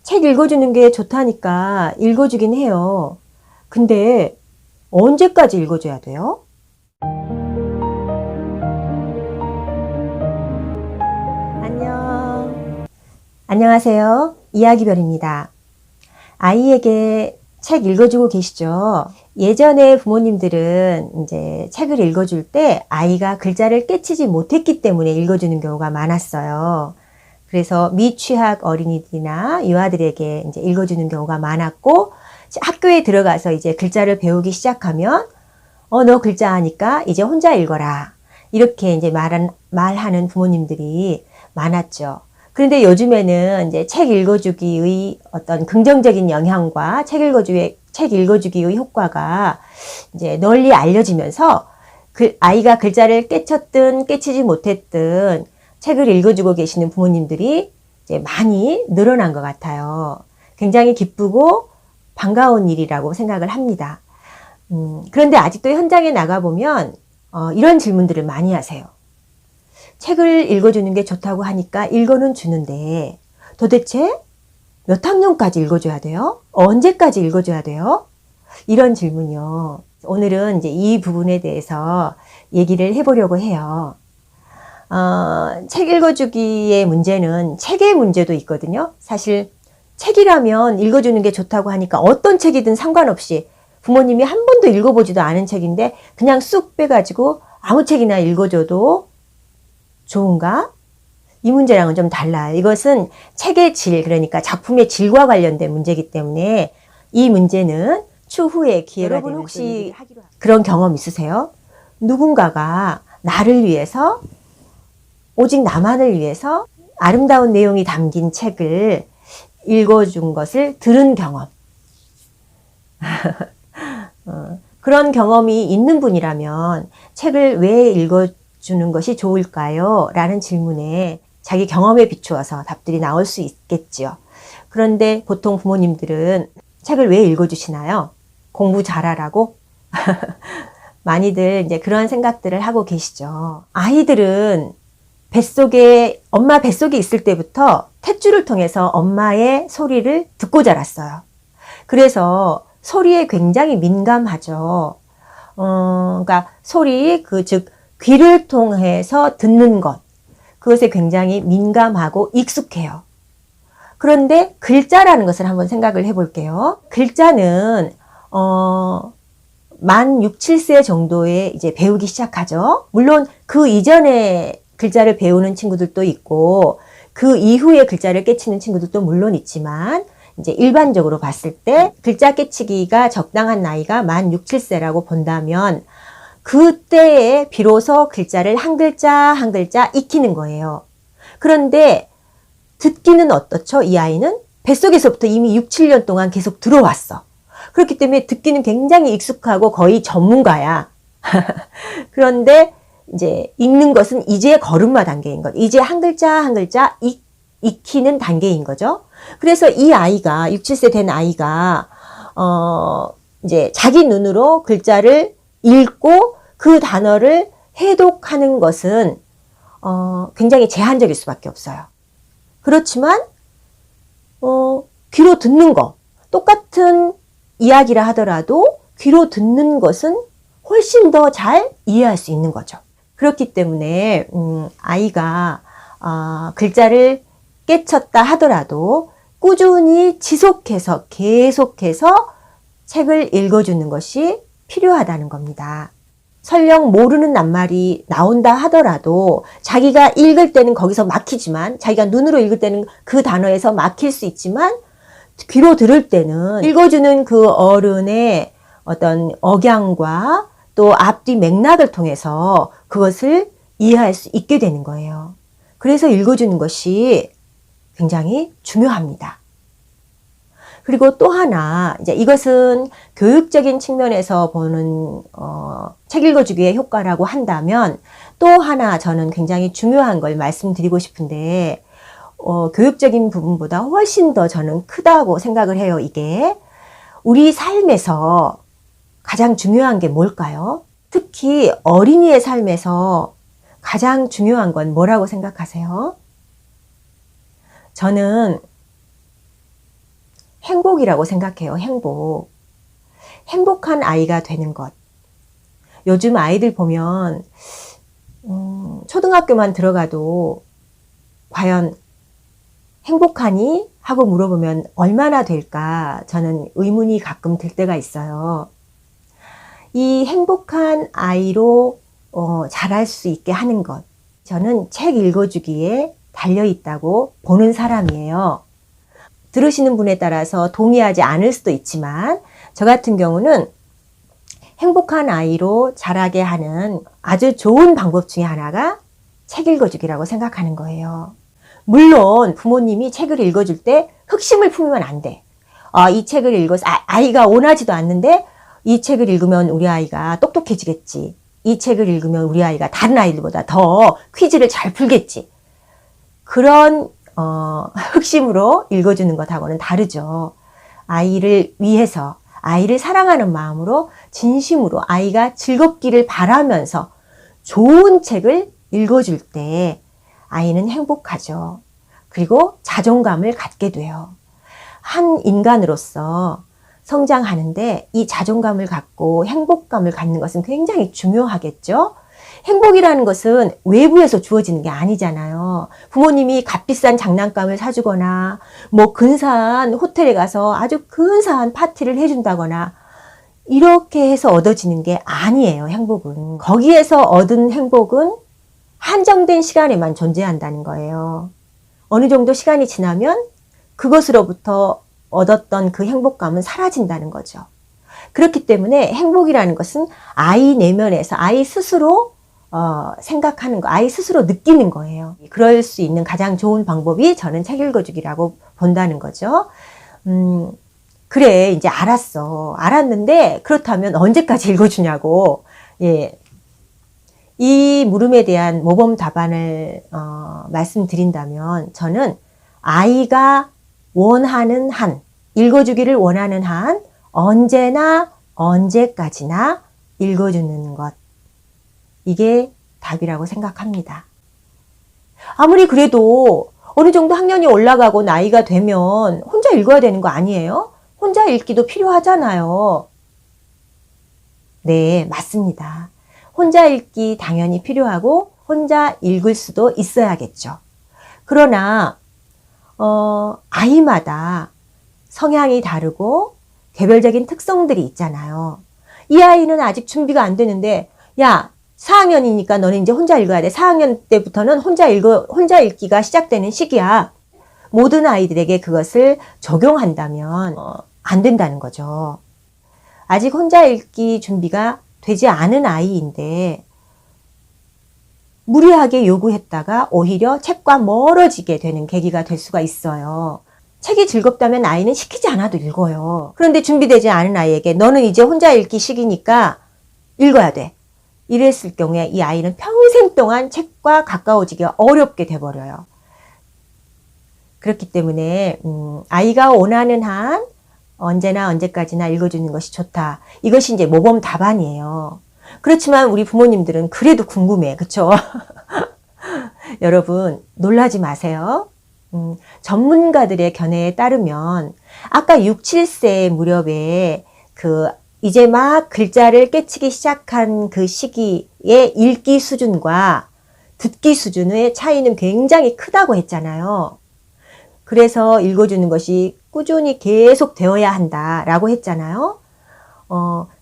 책 읽어주는 게 좋다니까 읽어주긴 해요. 근데 언제까지 읽어줘야 돼요? 안녕하세요. 이야기별입니다. 아이에게 책 읽어주고 계시죠? 예전에 부모님들은 이제 책을 읽어줄 때 아이가 글자를 깨치지 못했기 때문에 읽어주는 경우가 많았어요. 그래서 미취학 어린이들이나 유아들에게 이제 읽어주는 경우가 많았고, 학교에 들어가서 이제 글자를 배우기 시작하면, 너 글자 아니까 이제 혼자 읽어라. 이렇게 이제 말하는 부모님들이 많았죠. 그런데 요즘에는 이제 책 읽어주기의 어떤 긍정적인 영향과 책 읽어주기의 효과가 이제 널리 알려지면서 아이가 글자를 깨쳤든 깨치지 못했든 책을 읽어주고 계시는 부모님들이 이제 많이 늘어난 것 같아요. 굉장히 기쁘고 반가운 일이라고 생각을 합니다. 그런데 아직도 현장에 나가보면 이런 질문들을 많이 하세요. 책을 읽어주는 게 좋다고 하니까 읽어는 주는데 도대체 몇 학년까지 읽어줘야 돼요? 언제까지 읽어줘야 돼요? 이런 질문이요. 오늘은 이제 이 부분에 대해서 얘기를 해보려고 해요. 책 읽어주기의 문제는 책의 문제도 있거든요. 사실 책이라면 읽어주는 게 좋다고 하니까 어떤 책이든 상관없이 부모님이 한 번도 읽어보지도 않은 책인데 그냥 쑥 빼가지고 아무 책이나 읽어줘도 좋은가? 이 문제랑은 좀 달라요. 이것은 책의 질, 그러니까 작품의 질과 관련된 문제이기 때문에 이 문제는 추후에 기회가 되면 여러분 혹시 그런 경험 있으세요? 누군가가 나를 위해서, 오직 나만을 위해서 아름다운 내용이 담긴 책을 읽어준 것을 들은 경험. 그런 경험이 있는 분이라면 책을 왜 읽어주는 것이 좋을까요? 라는 질문에 자기 경험에 비추어서 답들이 나올 수 있겠지요. 그런데 보통 부모님들은 책을 왜 읽어주시나요? 공부 잘하라고? 많이들 이제 그런 생각들을 하고 계시죠. 아이들은 엄마 뱃속에 있을 때부터 탯줄을 통해서 엄마의 소리를 듣고 자랐어요. 그래서 소리에 굉장히 민감하죠. 그러니까 즉 귀를 통해서 듣는 것, 그것에 굉장히 민감하고 익숙해요. 그런데 글자라는 것을 한번 생각을 해볼게요. 글자는 만 6, 7세 정도에 이제 배우기 시작하죠. 물론 그 이전에 글자를 배우는 친구들도 있고 그 이후에 글자를 깨치는 친구들도 물론 있지만 이제 일반적으로 봤을 때 글자 깨치기가 적당한 나이가 만 6, 7세라고 본다면 그때에 비로소 글자를 한 글자 한 글자 익히는 거예요. 그런데 듣기는 어떻죠? 이 아이는 뱃속에서부터 이미 6, 7년 동안 계속 들어왔어. 그렇기 때문에 듣기는 굉장히 익숙하고 거의 전문가야. 그런데 이제 읽는 것은 이제 걸음마 단계인 것. 이제 한 글자 한 글자 익히는 단계인 거죠. 그래서 이 아이가 6, 7세 된 아이가 이제 자기 눈으로 글자를 읽고 그 단어를 해독하는 것은 굉장히 제한적일 수밖에 없어요. 그렇지만 귀로 듣는 거, 똑같은 이야기라 하더라도 귀로 듣는 것은 훨씬 더 잘 이해할 수 있는 거죠. 그렇기 때문에 아이가 글자를 깨쳤다 하더라도 꾸준히 지속해서 계속해서 책을 읽어주는 것이 필요하다는 겁니다. 설령 모르는 낱말이 나온다 하더라도 자기가 읽을 때는 거기서 막히지만, 자기가 눈으로 읽을 때는 그 단어에서 막힐 수 있지만 귀로 들을 때는 읽어주는 그 어른의 어떤 억양과 또 앞뒤 맥락을 통해서 그것을 이해할 수 있게 되는 거예요. 그래서 읽어주는 것이 굉장히 중요합니다. 그리고 또 하나, 이제 이것은 교육적인 측면에서 보는 책 읽어주기의 효과라고 한다면 또 하나 저는 굉장히 중요한 걸 말씀드리고 싶은데 교육적인 부분보다 훨씬 더 저는 크다고 생각을 해요. 이게 우리 삶에서 가장 중요한 게 뭘까요? 특히 어린이의 삶에서 가장 중요한 건 뭐라고 생각하세요? 저는 행복이라고 생각해요. 행복. 행복한 아이가 되는 것. 요즘 아이들 보면 초등학교만 들어가도 과연 행복하니? 하고 물어보면 얼마나 될까? 저는 의문이 가끔 들 때가 있어요. 이 행복한 아이로 자랄 수 있게 하는 것. 저는 책 읽어주기에 달려있다고 보는 사람이에요. 들으시는 분에 따라서 동의하지 않을 수도 있지만 저 같은 경우는 행복한 아이로 자라게 하는 아주 좋은 방법 중에 하나가 책 읽어주기라고 생각하는 거예요. 물론 부모님이 책을 읽어줄 때 흑심을 품으면 안 돼. 이 책을 읽어서 아이가 원하지도 않는데 이 책을 읽으면 우리 아이가 똑똑해지겠지. 이 책을 읽으면 우리 아이가 다른 아이들보다 더 퀴즈를 잘 풀겠지. 그런 흑심으로 읽어주는 것하고는 다르죠. 아이를 위해서, 아이를 사랑하는 마음으로 진심으로 아이가 즐겁기를 바라면서 좋은 책을 읽어줄 때 아이는 행복하죠. 그리고 자존감을 갖게 돼요. 한 인간으로서 성장하는데 이 자존감을 갖고 행복감을 갖는 것은 굉장히 중요하겠죠. 행복이라는 것은 외부에서 주어지는 게 아니잖아요. 부모님이 값비싼 장난감을 사주거나 뭐 근사한 호텔에 가서 아주 근사한 파티를 해준다거나 이렇게 해서 얻어지는 게 아니에요. 행복은. 거기에서 얻은 행복은 한정된 시간에만 존재한다는 거예요. 어느 정도 시간이 지나면 그것으로부터 얻었던 그 행복감은 사라진다는 거죠. 그렇기 때문에 행복이라는 것은 아이 내면에서 아이 스스로 생각하는 거, 아이 스스로 느끼는 거예요. 그럴 수 있는 가장 좋은 방법이 저는 책 읽어주기라고 본다는 거죠. 그래, 이제 알았어. 알았는데 그렇다면 언제까지 읽어주냐고. 예. 이 물음에 대한 모범 답안을 말씀드린다면 저는 아이가 원하는 한, 읽어주기를 원하는 한 언제나 언제까지나 읽어주는 것. 이게 답이라고 생각합니다. 아무리 그래도 어느 정도 학년이 올라가고 나이가 되면 혼자 읽어야 되는 거 아니에요? 혼자 읽기도 필요하잖아요. 네, 맞습니다. 혼자 읽기 당연히 필요하고 혼자 읽을 수도 있어야겠죠. 그러나 아이마다 성향이 다르고 개별적인 특성들이 있잖아요. 이 아이는 아직 준비가 안 되는데 야, 4학년이니까 너는 이제 혼자 읽어야 돼. 4학년 때부터는 혼자 읽기가 시작되는 시기야. 모든 아이들에게 그것을 적용한다면 안 된다는 거죠. 아직 혼자 읽기 준비가 되지 않은 아이인데 무리하게 요구했다가 오히려 책과 멀어지게 되는 계기가 될 수가 있어요. 책이 즐겁다면 아이는 시키지 않아도 읽어요. 그런데 준비되지 않은 아이에게 너는 이제 혼자 읽기 시기니까 읽어야 돼. 이랬을 경우에 이 아이는 평생 동안 책과 가까워지기가 어렵게 돼버려요. 그렇기 때문에 아이가 원하는 한 언제나 언제까지나 읽어주는 것이 좋다. 이것이 이제 모범 답안이에요. 그렇지만 우리 부모님들은 그래도 궁금해. 그쵸? 여러분 놀라지 마세요. 전문가들의 견해에 따르면 아까 6, 7세 무렵에 이제 막 글자를 깨치기 시작한 그 시기의 읽기 수준과 듣기 수준의 차이는 굉장히 크다고 했잖아요. 그래서 읽어주는 것이 꾸준히 계속 되어야 한다라고 했잖아요.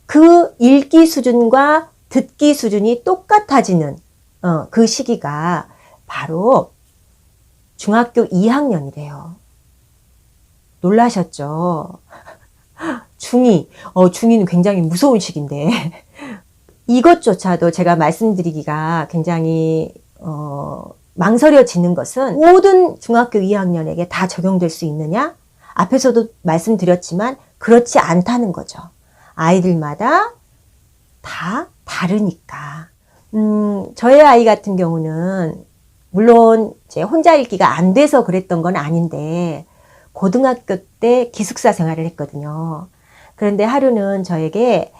그 읽기 수준과 듣기 수준이 똑같아지는 그 시기가 바로 중학교 2학년이래요. 놀라셨죠? 중2. 중2는 굉장히 무서운 시기인데 이것조차도 제가 말씀드리기가 굉장히 망설여지는 것은 모든 중학교 2학년에게 다 적용될 수 있느냐? 앞에서도 말씀드렸지만 그렇지 않다는 거죠. 아이들마다 다 다르니까. 저의 아이 같은 경우는 물론 제 혼자 읽기가 안 돼서 그랬던 건 아닌데 고등학교 때 기숙사 생활을 했거든요. 그런데 하루는 저에게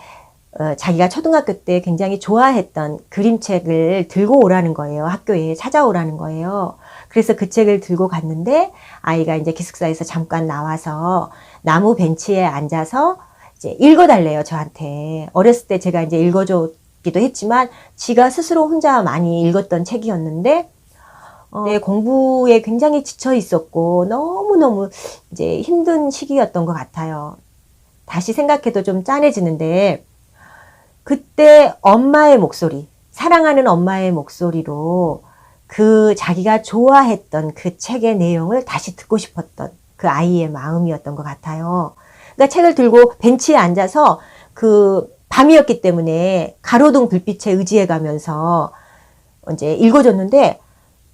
자기가 초등학교 때 굉장히 좋아했던 그림책을 들고 오라는 거예요. 학교에 찾아오라는 거예요. 그래서 그 책을 들고 갔는데 아이가 이제 기숙사에서 잠깐 나와서 나무 벤치에 앉아서 이제 읽어달래요, 저한테. 어렸을 때 제가 이제 읽어줬기도 했지만 지가 스스로 혼자 많이 읽었던 책이었는데 내 공부에 굉장히 지쳐 있었고 너무너무 이제 힘든 시기였던 것 같아요. 다시 생각해도 좀 짠해지는데 그때 엄마의 목소리, 사랑하는 엄마의 목소리로 그 자기가 좋아했던 그 책의 내용을 다시 듣고 싶었던 그 아이의 마음이었던 것 같아요. 그러니까 책을 들고 벤치에 앉아서 그 밤이었기 때문에 가로등 불빛에 의지해 가면서 이제 읽어줬는데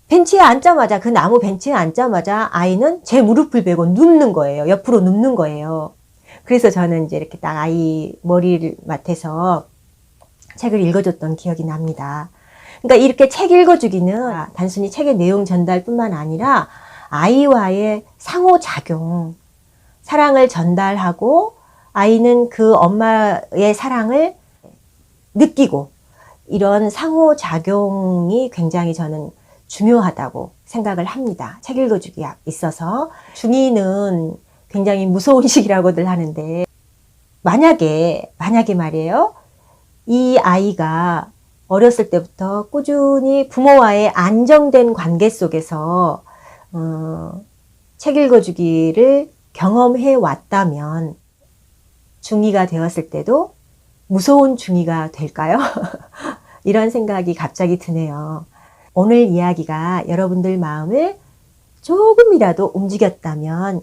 벤치에 앉자마자 그 나무 벤치에 앉자마자 아이는 제 무릎을 베고 눕는 거예요. 옆으로 눕는 거예요. 그래서 저는 이제 이렇게 딱 아이 머리를 맡아서 책을 읽어줬던 기억이 납니다. 그러니까 이렇게 책 읽어주기는 단순히 책의 내용 전달뿐만 아니라 아이와의 상호작용, 사랑을 전달하고 아이는 그 엄마의 사랑을 느끼고 이런 상호작용이 굉장히 저는 중요하다고 생각을 합니다. 책 읽어주기에 있어서. 중2는 굉장히 무서운 시기라고들 하는데 만약에 말이에요. 이 아이가 어렸을 때부터 꾸준히 부모와의 안정된 관계 속에서 책 읽어주기를 경험해 왔다면 중2가 되었을 때도 무서운 중2가 될까요? 이런 생각이 갑자기 드네요. 오늘 이야기가 여러분들 마음을 조금이라도 움직였다면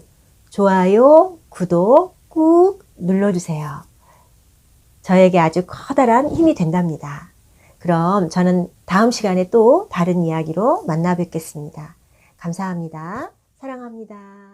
좋아요, 구독 꾹 눌러주세요. 저에게 아주 커다란 힘이 된답니다. 그럼 저는 다음 시간에 또 다른 이야기로 만나 뵙겠습니다. 감사합니다. 사랑합니다.